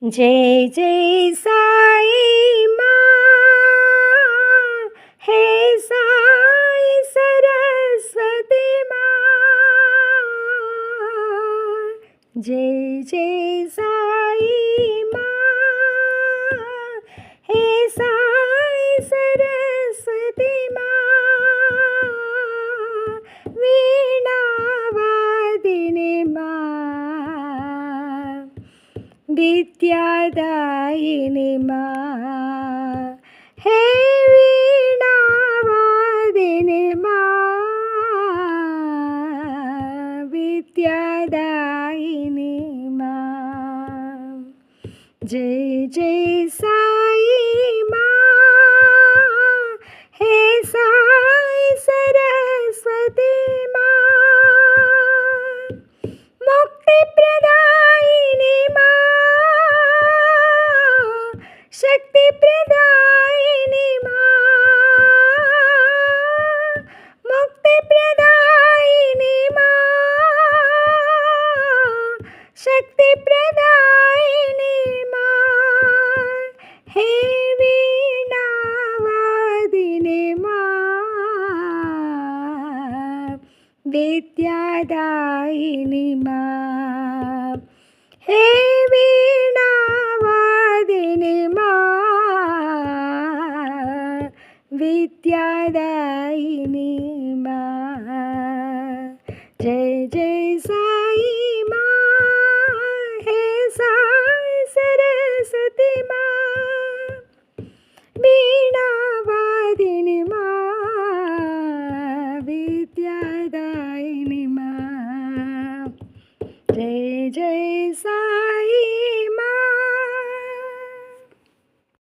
जय जय साई माँ, हे साई सरस्वती माँ। जय जय साई माँ, हे साई सरस्वती माँ। वीणा वादिनी माँ, विद्यादायिनी माँ, हे वीणा वादिनी माँ, विद्यादायिनी माँ। जय जय साई माँ, हे साई सरस्वती माँ। मुक्ति प्रदायिनी माँ, शक्ति प्रदायिनी माँ। मुक्ति प्रदायिनी माँ, शक्ति प्रदायिनी माँ, हे वीणा वादिनी माँ, विद्यादायिनी माँ। हे वीणा वादिनी माँ, विद्यादायिनी माँ। जय जय साई माँ, हे साई सरस्वती माँ। वीणा वादिनी